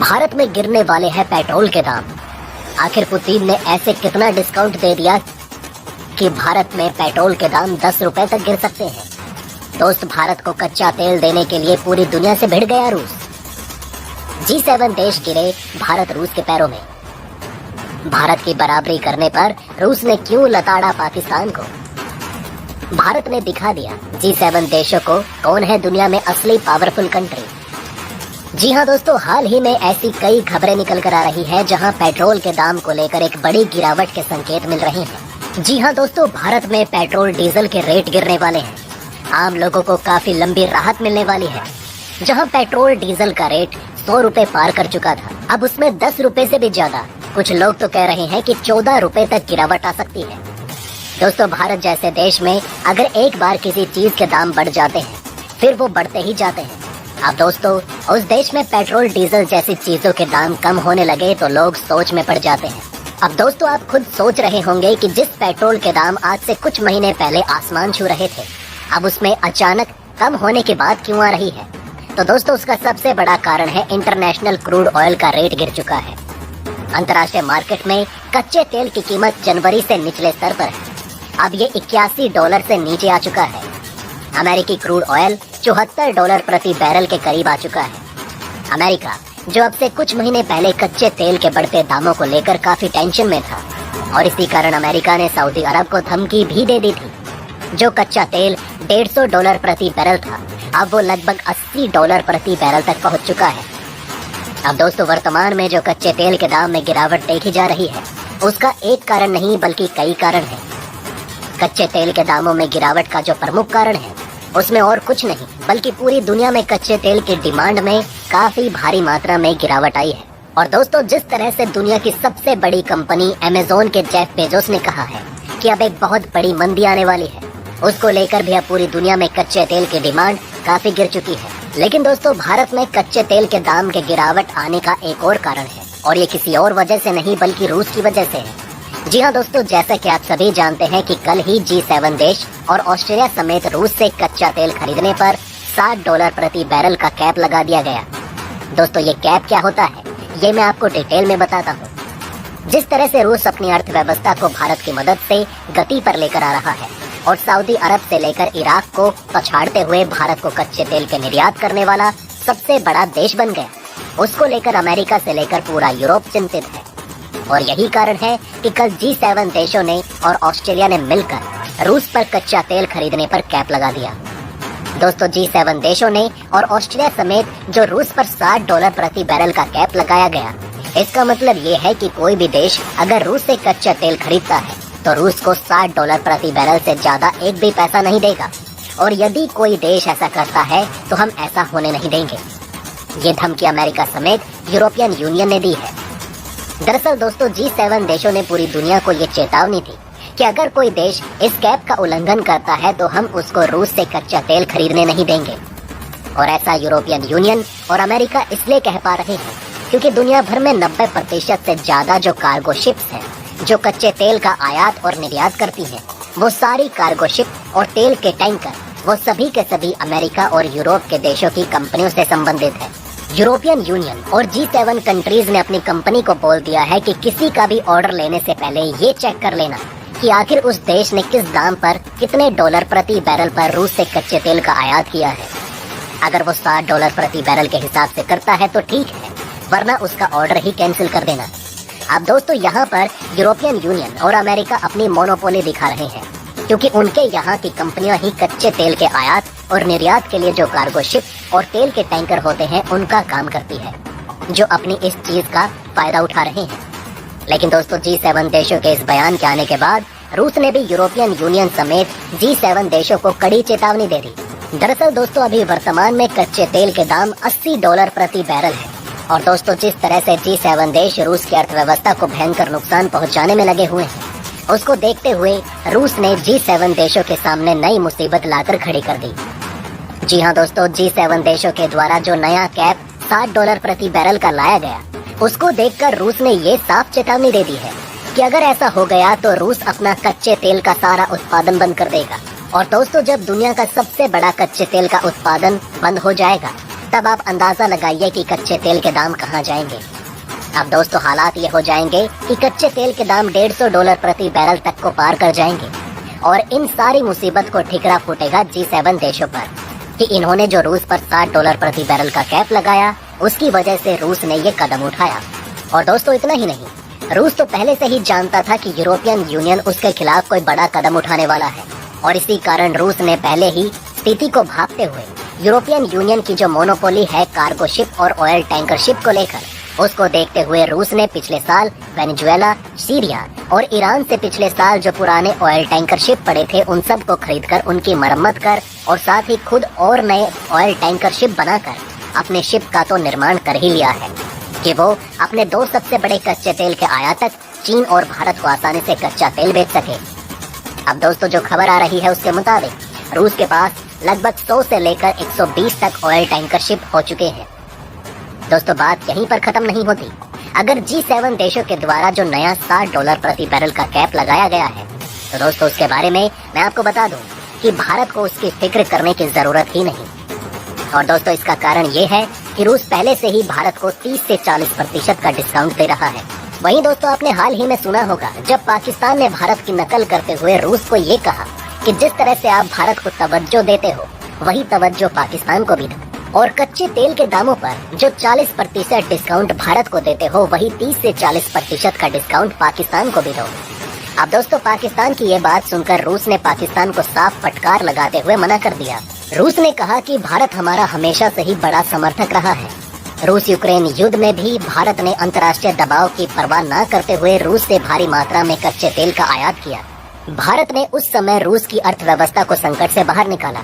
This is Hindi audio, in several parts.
भारत में गिरने वाले हैं पेट्रोल के दाम। आखिर पुतिन ने ऐसे कितना डिस्काउंट दे दिया कि भारत में पेट्रोल के दाम 10 रुपए तक गिर सकते हैं। दोस्त, भारत को कच्चा तेल देने के लिए पूरी दुनिया से भिड़ गया रूस। G7 देश गिरे भारत रूस के पैरों में। भारत की बराबरी करने पर रूस ने क्यों लताड़ा पाकिस्तान को। भारत ने दिखा दिया G7 देशों को कौन है दुनिया में असली पावरफुल कंट्री। जी हाँ दोस्तों, हाल ही में ऐसी कई खबरें निकल कर आ रही है जहां पेट्रोल के दाम को लेकर एक बड़ी गिरावट के संकेत मिल रहे हैं। जी हाँ दोस्तों, भारत में पेट्रोल डीजल के रेट गिरने वाले हैं। आम लोगों को काफी लंबी राहत मिलने वाली है। जहां पेट्रोल डीजल का रेट 100 रुपए पार कर चुका था, अब उसमें 10 रुपए से भी ज्यादा, कुछ लोग तो कह रहे हैं कि 14 रुपए तक गिरावट आ सकती है। दोस्तों, भारत जैसे देश में अगर एक बार किसी चीज के दाम बढ़ जाते हैं फिर वो बढ़ते ही जाते हैं। अब दोस्तों, उस देश में पेट्रोल डीजल जैसी चीजों के दाम कम होने लगे तो लोग सोच में पड़ जाते हैं। अब दोस्तों, आप खुद सोच रहे होंगे कि जिस पेट्रोल के दाम आज से कुछ महीने पहले आसमान छू रहे थे, अब उसमें अचानक कम होने की बात क्यों आ रही है। तो दोस्तों, उसका सबसे बड़ा कारण है इंटरनेशनल क्रूड ऑयल का रेट गिर चुका है। अंतर्राष्ट्रीय मार्केट में कच्चे तेल की कीमत जनवरी से निचले स्तर पर है। अब ये $81 से नीचे आ चुका है। अमेरिकी क्रूड ऑयल $74 प्रति बैरल के करीब आ चुका है। अमेरिका, जो अब से कुछ महीने पहले कच्चे तेल के बढ़ते दामों को लेकर काफी टेंशन में था, और इसी कारण अमेरिका ने सऊदी अरब को धमकी भी दे दी थी। जो कच्चा तेल $150 प्रति बैरल था, अब वो लगभग $80 प्रति बैरल तक पहुंच चुका है। अब दोस्तों, वर्तमान में जो कच्चे तेल के दाम में गिरावट देखी जा रही है, उसका एक कारण नहीं बल्कि कई कारण है। कच्चे तेल के दामों में गिरावट का जो प्रमुख कारण है, उसमें और कुछ नहीं बल्कि पूरी दुनिया में कच्चे तेल की डिमांड में काफी भारी मात्रा में गिरावट आई है। और दोस्तों, जिस तरह से दुनिया की सबसे बड़ी कंपनी अमेज़न के जेफ बेजोस ने कहा है कि अब एक बहुत बड़ी मंदी आने वाली है, उसको लेकर भी अब पूरी दुनिया में कच्चे तेल की डिमांड काफी गिर चुकी है। लेकिन दोस्तों, भारत में कच्चे तेल के दाम के गिरावट आने का एक और कारण है, और ये किसी और वजह से नहीं बल्कि रूस की वजह से है। जी हाँ दोस्तों, जैसा कि आप सभी जानते हैं कि कल ही G7 देश और ऑस्ट्रेलिया समेत रूस से कच्चा तेल खरीदने पर $60 प्रति बैरल का कैप लगा दिया गया। दोस्तों, ये कैप क्या होता है, ये मैं आपको डिटेल में बताता हूँ। जिस तरह से रूस अपनी अर्थव्यवस्था को भारत की मदद से गति पर लेकर आ रहा है और सऊदी अरब से लेकर इराक को पछाड़ते हुए भारत को कच्चे तेल के निर्यात करने वाला सबसे बड़ा देश बन गया, उसको लेकर अमेरिका से लेकर पूरा यूरोप चिंतित है। और यही कारण है कि कल G7 देशों ने और ऑस्ट्रेलिया ने मिलकर रूस पर कच्चा तेल खरीदने पर कैप लगा दिया। दोस्तों, G7 देशों ने और ऑस्ट्रेलिया समेत जो रूस पर $60 प्रति बैरल का कैप लगाया गया, इसका मतलब ये है कि कोई भी देश अगर रूस से कच्चा तेल खरीदता है तो रूस को $60 प्रति बैरल से ज्यादा एक भी पैसा नहीं देगा। और यदि कोई देश ऐसा करता है तो हम ऐसा होने नहीं देंगे। ये धमकी अमेरिका समेत यूरोपियन यूनियन ने दी है। दरअसल दोस्तों, G7 देशों ने पूरी दुनिया को ये चेतावनी थी कि अगर कोई देश इस कैप का उल्लंघन करता है तो हम उसको रूस से कच्चा तेल खरीदने नहीं देंगे। और ऐसा यूरोपियन यूनियन और अमेरिका इसलिए कह पा रहे हैं क्योंकि दुनिया भर में 90% से ज्यादा जो कार्गो शिप्स हैं, जो कच्चे तेल का आयात और निर्यात करती हैं, वो सारी कार्गो शिप और तेल के टैंकर वो सभी के सभी अमेरिका और यूरोप के देशों की कंपनियों से संबंधित है। यूरोपियन यूनियन और G7 कंट्रीज ने अपनी कंपनी को बोल दिया है कि किसी का भी ऑर्डर लेने से पहले ये चेक कर लेना कि आखिर उस देश ने किस दाम पर कितने डॉलर प्रति बैरल पर रूस से कच्चे तेल का आयात किया है। अगर वो $60 प्रति बैरल के हिसाब से करता है तो ठीक है, वरना उसका ऑर्डर ही कैंसिल कर देना। अब दोस्तों, यहाँ पर यूरोपियन यूनियन और अमेरिका अपनी मोनोपोली दिखा रहे हैं, क्योंकि उनके यहाँ की कंपनियां ही कच्चे तेल के आयात और निर्यात के लिए जो कार्गो शिप और तेल के टैंकर होते हैं उनका काम करती है, जो अपनी इस चीज का फायदा उठा रहे हैं। लेकिन दोस्तों, G7 देशों के इस बयान के आने के बाद रूस ने भी यूरोपियन यूनियन समेत G7 देशों को कड़ी चेतावनी दे दी। दरअसल दोस्तों, अभी वर्तमान में कच्चे तेल के दाम $80 प्रति बैरल है। और दोस्तों, जिस तरह से G7 देश रूस की अर्थव्यवस्था को भयंकर नुकसान पहुंचाने में लगे हुए हैं, उसको देखते हुए रूस ने G7 देशों के सामने नई मुसीबत लाकर खड़ी कर दी। जी हाँ दोस्तों, G7 देशों के द्वारा जो नया कैप $60 प्रति बैरल का लाया गया, उसको देखकर रूस ने ये साफ चेतावनी दे दी है कि अगर ऐसा हो गया तो रूस अपना कच्चे तेल का सारा उत्पादन बंद कर देगा। और दोस्तों, जब दुनिया का सबसे बड़ा कच्चे तेल का उत्पादन बंद हो जाएगा तब आप अंदाजा लगाइए कि कच्चे तेल के दाम कहाँ जाएंगे। अब दोस्तों हालात ये हो जाएंगे कि कच्चे तेल के दाम $150 प्रति बैरल तक को पार कर जाएंगे और इन सारी मुसीबत को ठिकरा फूटेगा G7 देशों पर कि इन्होंने जो रूस पर $60 प्रति बैरल का कैप लगाया, उसकी वजह से रूस ने ये कदम उठाया। और दोस्तों इतना ही नहीं, रूस तो पहले से ही जानता था कि यूरोपियन यूनियन उसके खिलाफ कोई बड़ा कदम उठाने वाला है और इसी कारण रूस ने पहले ही स्थिति को भांपते हुए यूरोपियन यूनियन की जो मोनोपोली है कार्गो शिप और ऑयल टैंकर शिप को लेकर, उसको देखते हुए रूस ने पिछले साल वेनेजुएला, सीरिया और ईरान से पिछले साल जो पुराने ऑयल टैंकर शिप पड़े थे उन सब को खरीदकर उनकी मरम्मत कर और साथ ही खुद और नए ऑयल टैंकर शिप बनाकर अपने शिप का तो निर्माण कर ही लिया है कि वो अपने दो सबसे बड़े कच्चे तेल के आयातक चीन और भारत को आसानी से कच्चा तेल बेच सके। अब दोस्तों जो खबर आ रही है उसके मुताबिक रूस के पास लगभग 100 से लेकर 120 तक ऑयल टैंकर शिप हो चुके हैं। दोस्तों बात यहीं पर खत्म नहीं होती। अगर G7 देशों के द्वारा जो नया $60 प्रति बैरल का कैप लगाया गया है, तो दोस्तों उसके बारे में मैं आपको बता दूं कि भारत को उसकी फिक्र करने की जरूरत ही नहीं। और दोस्तों इसका कारण ये है कि रूस पहले से ही भारत को 30 से 40% का डिस्काउंट दे रहा है। वहीं दोस्तों आपने हाल ही में सुना होगा जब पाकिस्तान ने भारत की नकल करते हुए रूस को ये कहा कि जिस तरह से आप भारत को तवज्जो देते हो वही तवज्जो पाकिस्तान को भी दो, और कच्चे तेल के दामों पर जो 40% डिस्काउंट भारत को देते हो वही 30 से 40% का डिस्काउंट पाकिस्तान को भी दो। अब दोस्तों पाकिस्तान की ये बात सुनकर रूस ने पाकिस्तान को साफ फटकार लगाते हुए मना कर दिया। रूस ने कहा कि भारत हमारा हमेशा से ही बड़ा समर्थक रहा है। रूस यूक्रेन युद्ध में भी भारत ने अंतर्राष्ट्रीय दबाव की परवाह न करते हुए रूस से भारी मात्रा में कच्चे तेल का आयात किया। भारत ने उस समय रूस की अर्थव्यवस्था को संकट से बाहर निकाला।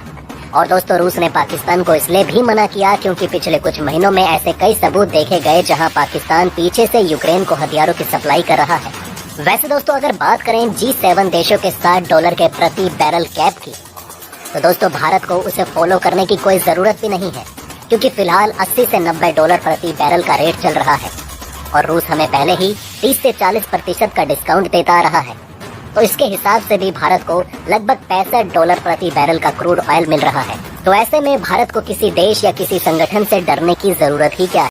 और दोस्तों रूस ने पाकिस्तान को इसलिए भी मना किया क्योंकि पिछले कुछ महीनों में ऐसे कई सबूत देखे गए जहां पाकिस्तान पीछे से यूक्रेन को हथियारों की सप्लाई कर रहा है। वैसे दोस्तों अगर बात करें G7 देशों के $60 के प्रति बैरल कैप की, तो दोस्तों भारत को उसे फॉलो करने की कोई जरूरत भी नहीं है क्योंकि फिलहाल $80 से $90 प्रति बैरल का रेट चल रहा है और रूस हमें पहले ही 30 से 40% का डिस्काउंट देता आ रहा है। तो इसके हिसाब से भी भारत को लगभग $65 प्रति बैरल का क्रूड ऑयल मिल रहा है। तो ऐसे में भारत को किसी देश या किसी संगठन से डरने की जरूरत ही क्या है।